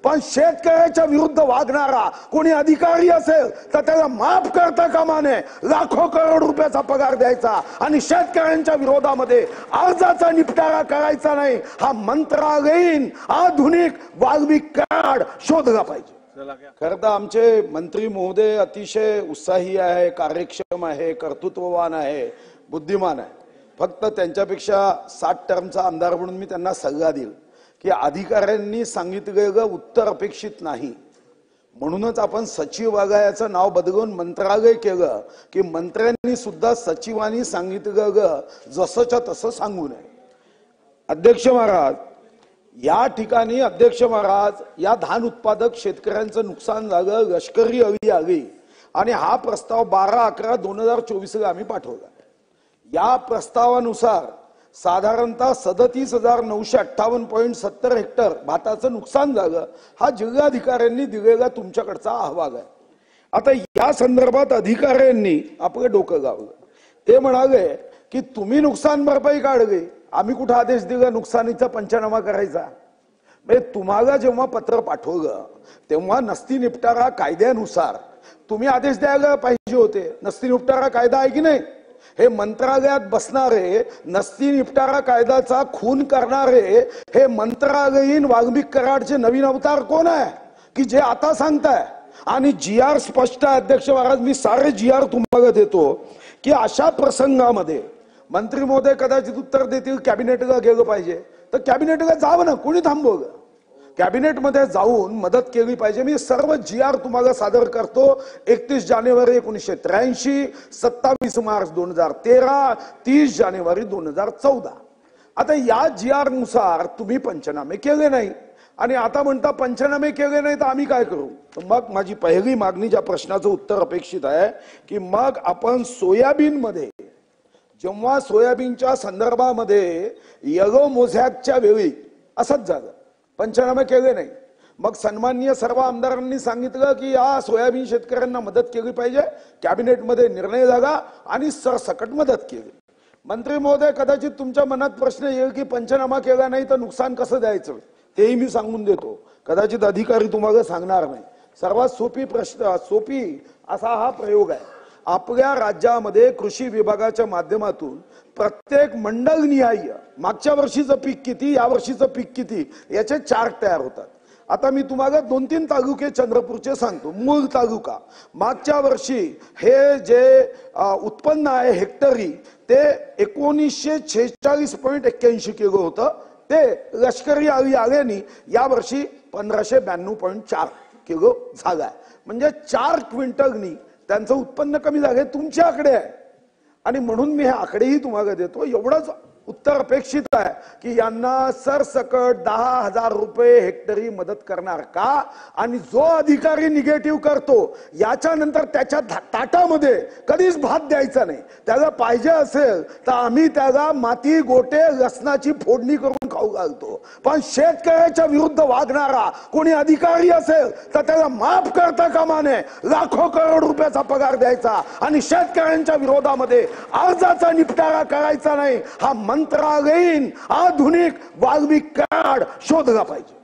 पण शेतकऱ्याच्या विरुद्ध वागणारा कोणी अधिकारी असेल तर त्याला माफ करता कामा नये, लाखो करोड रुपयाचा पगार द्यायचा आणि शेतकऱ्यांच्या विरोधामध्ये अर्जाचा निपटारा करायचा नाही, हा मंत्रालयीन आधुनिक वाल्मिक कार्ड शोधला पाहिजे। खरं तर आमचे मंत्री महोदय अतिशय उत्साही आहे, कार्यक्षम आहे, कर्तृत्ववान आहे, बुद्धिमान आहे। फक्त त्यांच्यापेक्षा 60 टर्मचा आमदार म्हणून मी त्यांना सल्ला देईल की अधिकाऱ्यांनी सांगितलेलं उत्तर अपेक्षित नाही, म्हणूनच आपण सचिवालयाचं नाव बदलून मंत्रालय केलं की मंत्र्यांनी सुद्धा सचिवांनी सांगितलेलं जसंच्या तसं सांगू नये। अध्यक्ष महाराज, या ठिकाणी अध्यक्ष महाराज, या धान उत्पादक शेतकऱ्यांचं नुकसान झालं, लष्करी अळी आली आणि हा प्रस्ताव 12/11/2024 ला आम्ही पाठवला। या प्रस्तावानुसार साधारणतः 37,958.70 हेक्टर भाताचं नुकसान झालं, हा जिल्हाधिकाऱ्यांनी दिलेला तुमच्याकडचा अहवाल आहे। आता या संदर्भात अधिकाऱ्यांनी आपलं डोकं लावलं, ते म्हणाले की तुम्ही नुकसान भरपाई काढली, आम्ही कुठे आदेश दिला नुकसानीचा पंचनामा करायचा? म्हणजे तुम्हाला जेव्हा पत्र पाठवलं तेव्हा नस्ती निपटारा कायद्यानुसार तुम्ही आदेश द्यायला पाहिजे होते। नस्ती निपटारा कायदा आहे की नाही? हे मंत्रालयात बसणारे नस्ती निपटारा कायद्याचा खून करणारे हे मंत्रालयीन वाल्मिक कराडचे नवीन अवतार कोण आहे की जे आता सांगताय? आणि GR स्पष्ट आहे अध्यक्ष महाराज, मी सारे GR तुम्हाला देतो की अशा प्रसंगामध्ये मंत्री महोदय कदाचित उत्तर देतील कॅबिनेटला गेलं पाहिजे, तर कॅबिनेटला जावं ना, कोणी थांबवलं? कॅबिनेटमध्ये जाऊन मदत केली पाहिजे। मी सर्व GR तुम्हाला सादर करतो। 31 जानेवारी 1983, 27 मार्च 2013, 30 जानेवारी 2014। आता या GR नुसार तुम्ही पंचनामे केले नाही आणि आता म्हणता पंचनामे केले नाही तर आम्ही काय करू? तर मग माझी पहिली मागणी, ज्या प्रश्नाचं उत्तर अपेक्षित आहे की मग आपण सोयाबीन मध्ये, जेव्हा सोयाबीनच्या संदर्भामध्ये यलो मोझॅकच्या वेळी असंच झालं, पंचनामे केले नाही, मग सन्माननीय सर्व आमदारांनी सांगितलं की या सोयाबीन शेतकऱ्यांना मदत केली पाहिजे, कॅबिनेटमध्ये निर्णय झाला आणि सरसकट मदत केली। मंत्री महोदय, कदाचित तुमच्या मनात प्रश्न येईल की पंचनामा केला नाही तर नुकसान कसं द्यायचं, तेही मी सांगून देतो, कदाचित अधिकारी तुम्हाला सांगणार नाही। सर्वात सोपी असा हा प्रयोग आहे। आपल्या राज्यामध्ये कृषी विभागाच्या माध्यमातून प्रत्येक मंडल निहाय मागच्या वर्षीचं पीक किती, या वर्षीचं पीक किती, याचे चार्ट तयार होतात। आता मी तुम्हाला 2-3 तालुके चंद्रपूरचे सांगतो। मूळ तालुका, मागच्या वर्षी हे जे उत्पन्न आहे हेक्टरी ते 1946.81 किलो होतं, ते लष्करी अळी आल्याने या वर्षी 1592.4 किलो झालाय, म्हणजे 4 क्विंटलनी त्यांचं उत्पन्न कमी झाले। तुमचे आकडे आहे आणि म्हणून मी हे आकडेही तुम्हाला देतो। एवढंच उत्तर अपेक्षित आहे की यांना सरसकट 10,000 रुपये हेक्टरी मदत करणार का? आणि जो अधिकारी निगेटिव्ह करतो याच्यानंतर त्याच्या ताटामध्ये कधीच भात द्यायचा नाही। त्याला पाहिजे असेल तर आम्ही त्याला माती, गोटे, लसणाची फोडणी करून खाऊ घालतो, पण शेतकऱ्याच्या विरुद्ध वागणारा कोणी अधिकारी असेल तर त्याला माफ करता कामा नये, लाखो करोड रुपयाचा पगार द्यायचा आणि शेतकऱ्यांच्या विरोधामध्ये अर्जाचा निपटारा करायचा नाही, हा मंत्रालयीन आधुनिक वाल्मिक कार्ड शोधला पाहिजे।